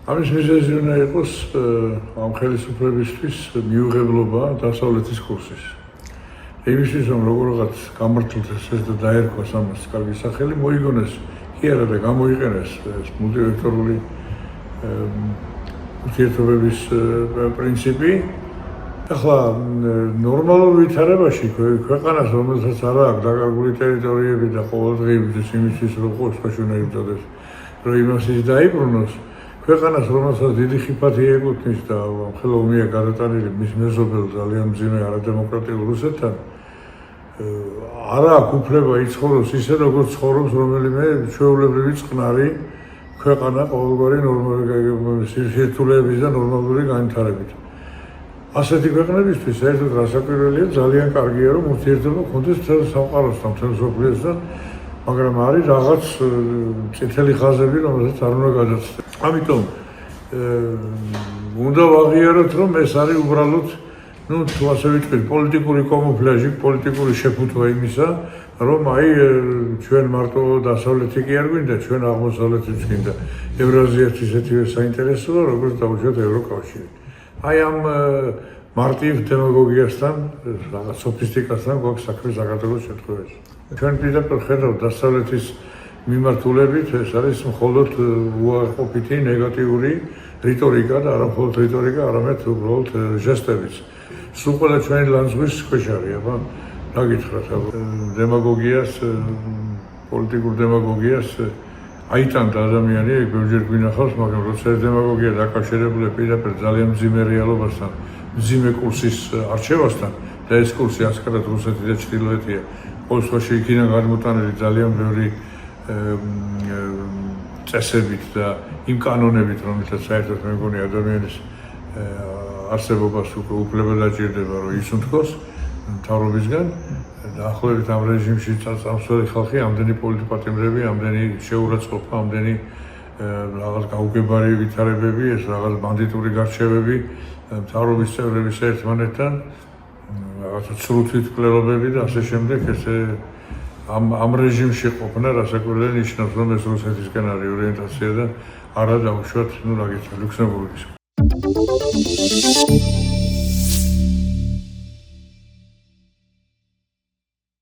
ამის მიზეზი უნდა იყოს ამ ხელისუფლებისთვის მიუღებლობა დასავლეთის კურსის. იმისთვის რომ როგორღაც გამართულდეს ეს და დაერქვას ამას კარგი სახელი, მოიგონეს კი არა და გამოიყენეს ეს მულტივექტორული ურთიერთობების პრინციპი. ახლა ნორმალურ ვითარებაში ქვეყანას რომელსაც არ აქვს დაკარგული ტერიტორიები და ყოველდღიურობის იმისთვის რომ ყოველთვის უნდა იბრძოდეს, რომ იმას ის დაიბრუნოს, ქვეყანას რომელსაც დიდი ხიფათი ეკუთვნის და ხელოვნურია გადატანილი მის მეზობელ ძალიან მძიმე არადემოკრატიულ რუსეთთან, არ აქვს უფლება იცხოვროს ისე როგორც ცხოვრობს რომელიმე ჩვეულებრივი წყნარი ქვეყანა ყოველგვარი სირთულეების და ნორმალური განვითარებით. ასეთი ქვეყნებისთვის საერთოდ რასაკვირველია ძალიან კარგია რომ ურთიერთობა ჰქონდეს მთელ სამყაროსთან, მთელ მსოფლიოსთან, მაგრამ არის რაღაც წითელი ხაზები, რომელსაც არ უნდა გადაცდეთ. ამიტომ უნდა ვაღიაროთ რომ ეს არის უბრალოდ თუ ასე ვიტყვით პოლიტიკური კამუფლაჟი, პოლიტიკური შეფუთვა იმისა, რომ ჩვენ მარტო დასავლეთი კი არ გვინდა, ჩვენ აღმოსავლეთიც გვინდა. ევრაზიაც ისეთივე საინტერესოა, როგორც დაუშვათ ევროკავშირი. ამ მარტივ დემაგოგიასთან, რაღაც სოფისტიკასთან გვაქვს საქმე საქართველოს შემთხვევაში. ჩვენ პირდაპირ ხედავთ დასავლეთის მიმართულებით, ეს არის მხოლოდ უარყოფითი ნეგატიური რიტორიკა და არა მხოლოდ რიტორიკა, არამედ უბრალოდ ჟესტებიც. სულ ყველა ჩვენი ლანძღვის ქვეშ არის, აბა რა გითხრათ, დემაგოგიას, პოლიტიკურ დემაგოგიას აიტანდა ადამიანი, ბევრჯერ გვინახავს, მაგრამ როცა ეს დემაგოგია დაკავშირებულია პირდაპირ ძალიან მძიმე რეალობასთან, მძიმე კურსის არჩევასთან და ეს კურსი ასკარად რუსეთი და ჩრდილოეთია, ყოველ შემთხვევაში იქიდან გადმოტანილი ძალიან ბევრი წესებით და იმ კანონებით, რომელსაც საერთოდ მე მგონი ადამიანის არსებობას უფლება დაჭირდება, რომ ისუნთქოს მთავრობისგან. დაახლოებით ამ რეჟიმში წამსვლელი ხალხი, ამდენი პოლიტპატიმრები, ამდენი შეურაცხყოფა, ამდენი რაღაც გაუგებარი ვითარებები, ეს რაღაც ბანდიტური გარჩევები, მთავრობის წევრების ერთმანეთთან, რაღაცა ცრუთითკვლელობები და ასე შემდეგ, ესე ამ რეჟიმში ყოფნა რასაკვირველი ნიშნავს, რომ ეს რუსეთისკენ არის ორიენტაცია და არა დაუშვათ, რა გითხრა, ლუქსემბურგის.